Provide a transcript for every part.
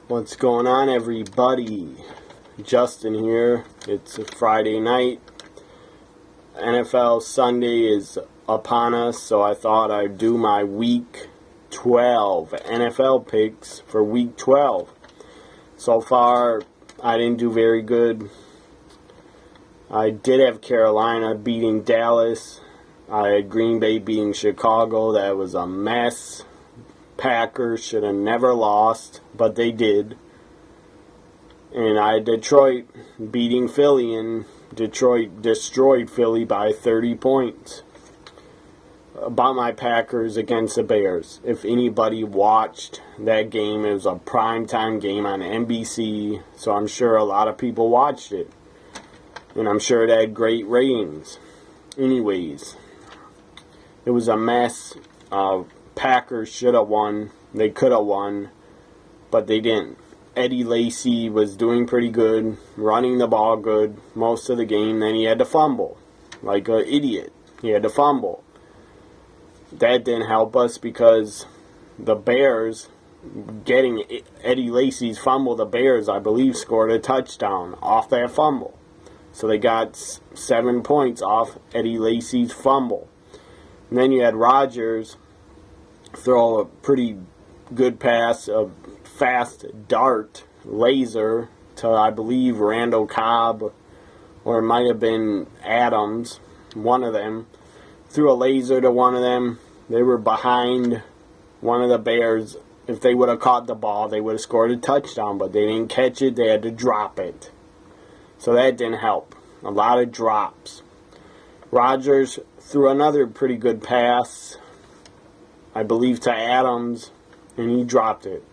What's going on, everybody? Justin here. It's a Friday night. NFL Sunday is upon us, so I thought I'd do my Week 12 NFL picks for Week 12. So far, I didn't do very good. I did have Carolina beating Dallas. I had Green Bay beating Chicago. That was a mess. Packers should have never lost, but they did. And I had Detroit beating Philly, and Detroit destroyed Philly by 30 points. About my Packers against the Bears. If anybody watched that game, it was a primetime game on NBC, so I'm sure a lot of people watched it. And I'm sure it had great ratings. Anyways, it was a mess. Packers should have won. They could have won, but they didn't. Eddie Lacy was doing pretty good, running the ball good most of the game. Then he had to fumble like an idiot. He had to fumble. That didn't help us because the Bears, getting Eddie Lacy's fumble, the Bears, I believe, scored a touchdown off that fumble. So they got 7 points off Eddie Lacy's fumble. And then you had Rodgers throw a pretty good pass, a fast dart laser to, I believe, Randall Cobb, or it might have been Adams, one of them. Threw a laser to one of them. They were behind one of the Bears. If they would have caught the ball, they would have scored a touchdown, but they didn't catch it. They had to drop it. So that didn't help. A lot of drops. Rodgers threw another pretty good pass, I believe, to Adams, and he dropped it.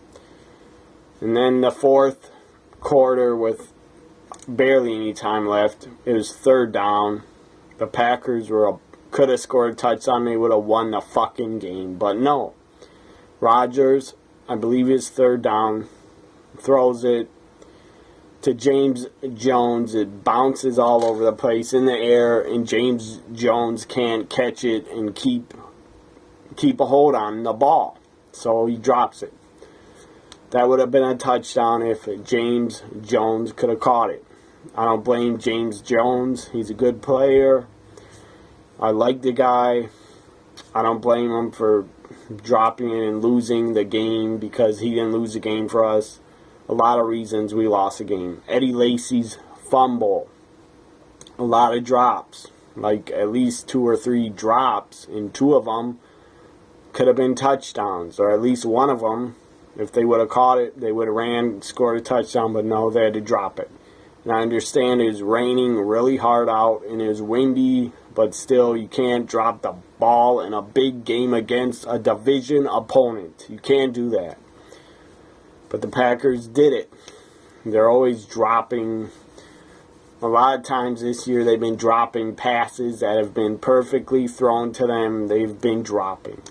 And then the fourth quarter, with barely any time left, it was third down. The Packers could have scored a touchdown. They would have won the fucking game. But no. Rodgers, I believe it's third down, throws it to James Jones. It bounces all over the place in the air, and James Jones can't catch it and keep a hold on the ball. So he drops it. That would have been a touchdown if James Jones could have caught it. I don't blame James Jones. He's a good player. I like the guy. I don't blame him for dropping it and losing the game, because he didn't lose the game for us. A lot of reasons we lost the game. Eddie Lacy's fumble. A lot of drops. Like at least 2 or 3 drops, and 2 of them could have been touchdowns, or at least one of them, if they would have caught it, they would have scored a touchdown, but no, they had to drop it. And I understand it was raining really hard out, and it was windy, but still, you can't drop the ball in a big game against a division opponent. You can't do that. But the Packers did it. They're always dropping. A lot of times this year, they've been dropping passes that have been perfectly thrown to them. They've been dropping.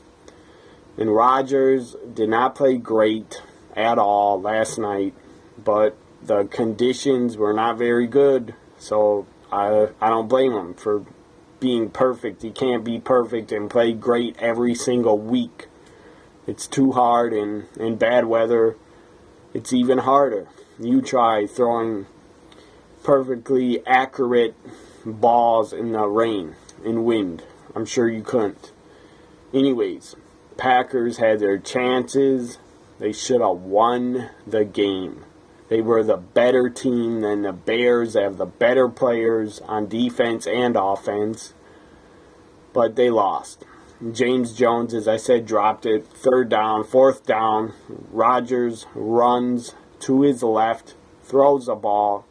And Rodgers did not play great at all last night, but the conditions were not very good, so I don't blame him for being perfect. He can't be perfect and play great every single week. It's too hard, and in bad weather, it's even harder. You try throwing perfectly accurate balls in the rain and wind. I'm sure you couldn't. Anyways, Packers had their chances. They should have won the game. They were the better team than the Bears. They have the better players on defense and offense. But they lost. James Jones, as I said, dropped it. Third down, fourth down. Rodgers runs to his left, throws the ball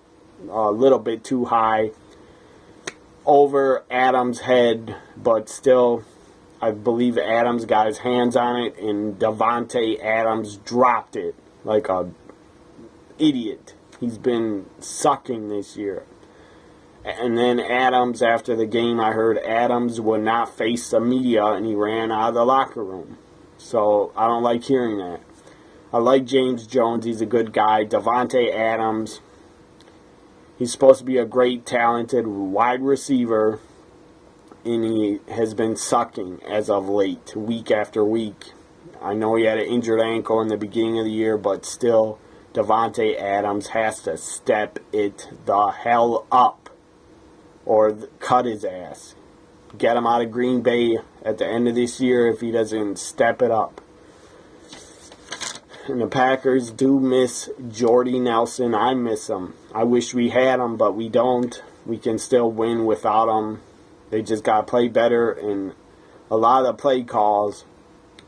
a little bit too high over Adams' head, but still, I believe Adams got his hands on it, and Davante Adams dropped it like a idiot. He's been sucking this year. And then Adams, after the game, I heard Adams would not face the media, and he ran out of the locker room. So I don't like hearing that. I like James Jones. He's a good guy. Davante Adams, he's supposed to be a great, talented wide receiver, and he has been sucking as of late, week after week. I know he had an injured ankle in the beginning of the year, but still, Davante Adams has to step it the hell up or cut his ass. Get him out of Green Bay at the end of this year if he doesn't step it up. And the Packers do miss Jordy Nelson. I miss him. I wish we had him, but we don't. We can still win without him. They just got to play better. And a lot of the play calls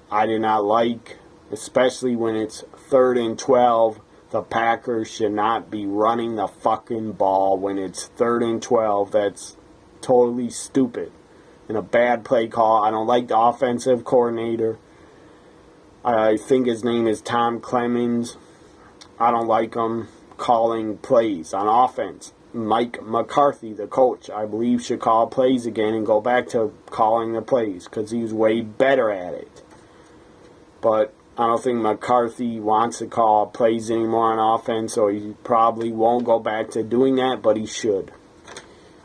I did not like, especially when it's 3rd and 12. The Packers should not be running the fucking ball when it's 3rd and 12. That's totally stupid. And a bad play call. I don't like the offensive coordinator. I think his name is Tom Clemens. I don't like him calling plays on offense. Mike McCarthy, the coach, I believe should call plays again and go back to calling the plays because he's way better at it. But I don't think McCarthy wants to call plays anymore on offense, so he probably won't go back to doing that, but he should.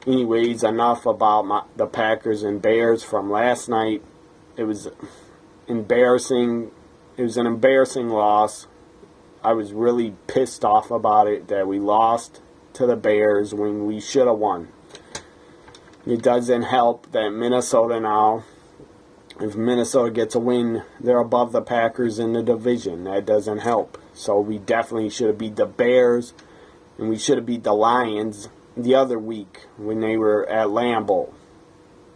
Anyways, enough about the Packers and Bears from last night. It was embarrassing. It was an embarrassing loss. I was really pissed off about it that we lost to the Bears when we should have won. It doesn't help that Minnesota now, if Minnesota gets a win, they're above the Packers in the division. That doesn't help. So we definitely should have beat the Bears, and we should have beat the Lions the other week when they were at Lambeau.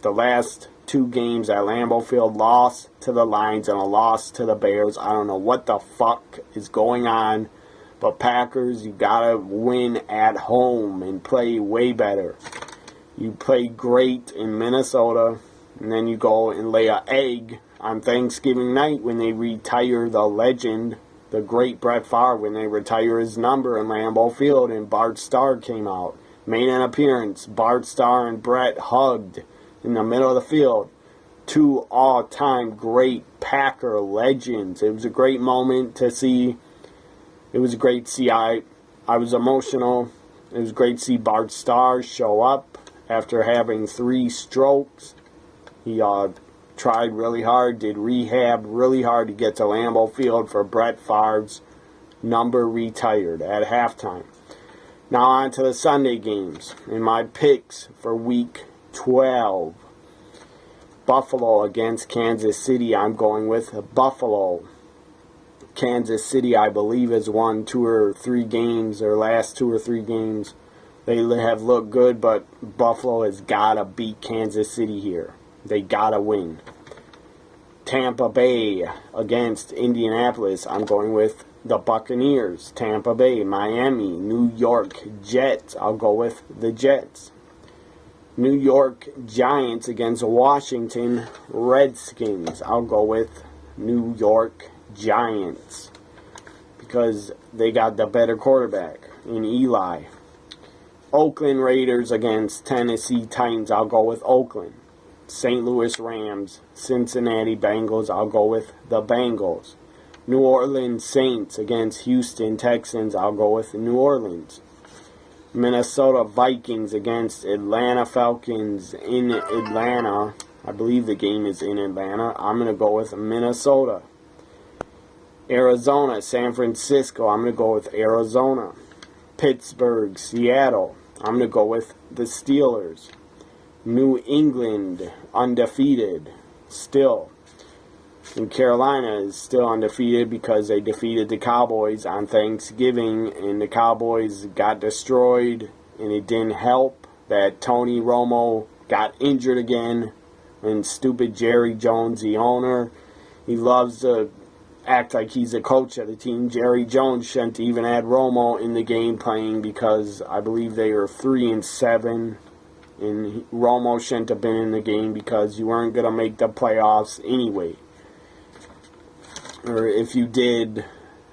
The last 2 games at Lambeau Field, lost to the Lions and a loss to the Bears. I don't know what the fuck is going on, but Packers, you gotta win at home and play way better. You play great in Minnesota, and then you go and lay an egg on Thanksgiving night when they retire the legend, the great Brett Favre, when they retire his number in Lambeau Field, and Bart Starr came out, made an appearance. Bart Starr and Brett hugged in the middle of the field. 2 all-time great Packer legends. It was a great moment to see. It was great to see. I was emotional. It was great to see Bart Starr show up after having 3 strokes. He tried really hard, did rehab really hard to get to Lambeau Field for Brett Favre's number retired at halftime. Now on to the Sunday games. In my picks for Week 12. Buffalo against Kansas City. I'm going with Buffalo. Kansas City, I believe, has won 2 or 3 games, their last 2 or 3 games. They have looked good, but Buffalo has got to beat Kansas City here. They got to win. Tampa Bay against Indianapolis. I'm going with the Buccaneers. Tampa Bay, Miami, New York Jets. I'll go with the Jets. New York Giants against Washington Redskins. I'll go with New York Giants because they got the better quarterback in Eli. Oakland Raiders against Tennessee Titans. I'll go with Oakland. St. Louis Rams, Cincinnati Bengals. I'll go with the Bengals. New Orleans Saints against Houston Texans. I'll go with New Orleans. Minnesota Vikings against Atlanta Falcons in Atlanta. I believe the game is in Atlanta. I'm going to go with Minnesota. Arizona, San Francisco. I'm going to go with Arizona. Pittsburgh, Seattle. I'm going to go with the Steelers. New England, undefeated, still. And Carolina is still undefeated because they defeated the Cowboys on Thanksgiving, and the Cowboys got destroyed, and it didn't help that Tony Romo got injured again, and stupid Jerry Jones, the owner, he loves to act like he's a coach of the team. Jerry Jones shouldn't even add Romo in the game playing because I believe they are 3-7, and Romo shouldn't have been in the game because you weren't going to make the playoffs anyway. Or if you did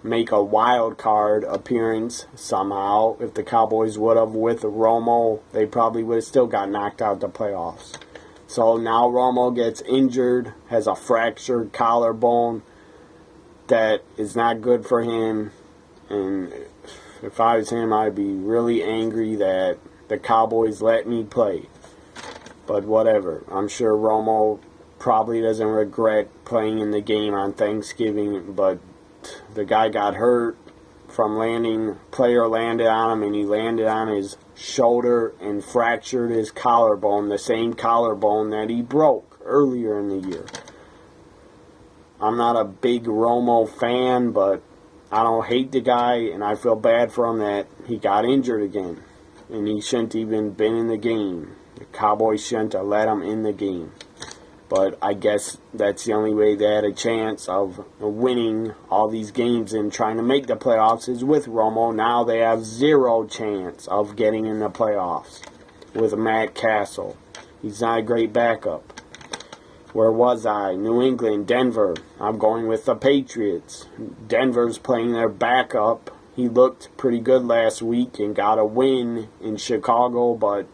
make a wild card appearance somehow, if the Cowboys would have with Romo, they probably would have still got knocked out of the playoffs. So now Romo gets injured, has a fractured collarbone that is not good for him. And if I was him, I'd be really angry that the Cowboys let me play. But whatever. I'm sure Romo probably doesn't regret playing in the game on Thanksgiving, but the guy got hurt from player landed on him, and he landed on his shoulder and fractured his collarbone, the same collarbone that he broke earlier in the year. I'm not a big Romo fan, but I don't hate the guy, and I feel bad for him that he got injured again, and he shouldn't even been in the game. The Cowboys shouldn't have let him in the game. But I guess that's the only way they had a chance of winning all these games and trying to make the playoffs is with Romo. Now they have zero chance of getting in the playoffs with Matt Castle. He's not a great backup. Where was I? New England, Denver. I'm going with the Patriots. Denver's playing their backup. He looked pretty good last week and got a win in Chicago, but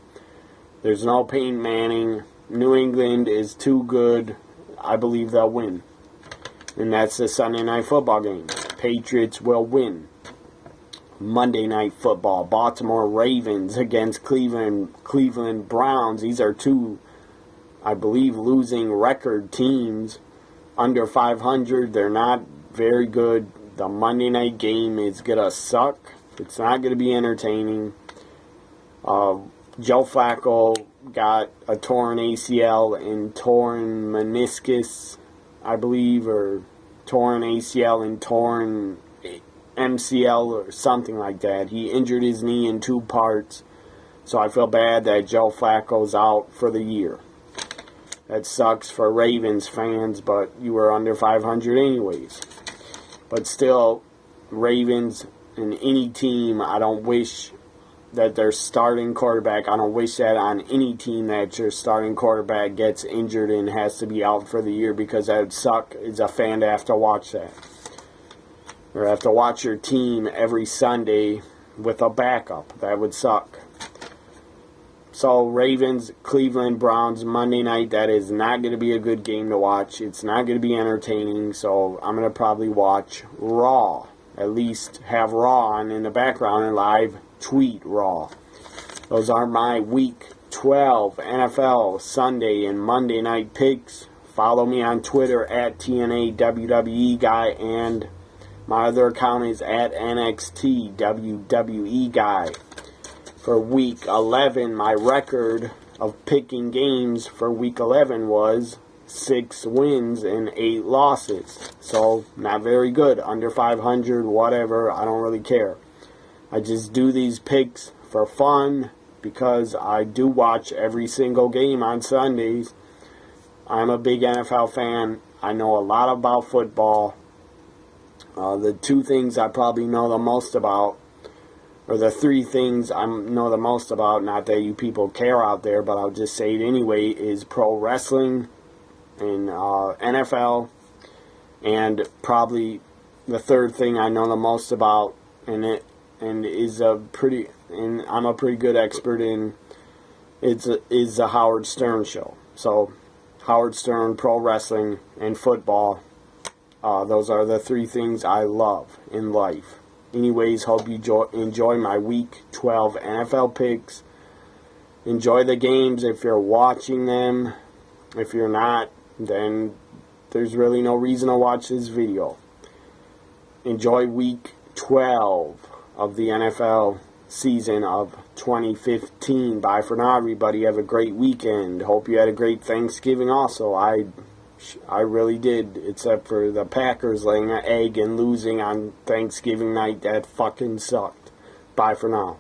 there's no Peyton Manning. New England is too good. I believe they'll win. And that's the Sunday Night Football game. Patriots will win. Monday Night Football. Baltimore Ravens against Cleveland Browns. These are two, I believe, losing record teams. Under 500. They're not very good. The Monday night game is going to suck. It's not going to be entertaining. Joe Flacco got a torn ACL and torn meniscus, I believe, or torn ACL and torn MCL or something like that. He injured his knee in 2 parts, so I feel bad that Joe Flacco's out for the year. That sucks for Ravens fans, but you were under 500 anyways. But still, Ravens and any team, I don't wish that their starting quarterback, I don't wish that on any team that your starting quarterback gets injured and has to be out for the year, because that would suck as a fan to have to watch that. Or have to watch your team every Sunday with a backup. That would suck. So Ravens, Cleveland Browns, Monday night, that is not going to be a good game to watch. It's not going to be entertaining, so I'm going to probably watch Raw. At least have Raw on in the background and live tweet Raw. Those are my Week 12 NFL Sunday and Monday night picks. Follow me on Twitter at TNA Guy, and my other account is at NXT WWE Guy. For Week 11, my record of picking games for Week 11 was 6 wins and 8 losses. So, not very good. Under 500, whatever. I don't really care. I just do these picks for fun because I do watch every single game on Sundays. I'm a big NFL fan. I know a lot about football. The 2 things I probably know the most about, or the 3 things I know the most about, not that you people care out there, but I'll just say it anyway, is pro wrestling and NFL. And probably the 3rd thing I know the most about, and I'm a pretty good expert in, is the Howard Stern show. So Howard Stern, pro wrestling, and football. Those are the 3 things I love in life. Anyways, hope you enjoy my Week 12 NFL picks. Enjoy the games if you're watching them. If you're not, then there's really no reason to watch this video. Enjoy Week 12 of the NFL season of 2015. Bye for now, everybody. Have a great weekend. Hope you had a great Thanksgiving also. I really did, except for the Packers laying an egg and losing on Thanksgiving night. That fucking sucked. Bye for now.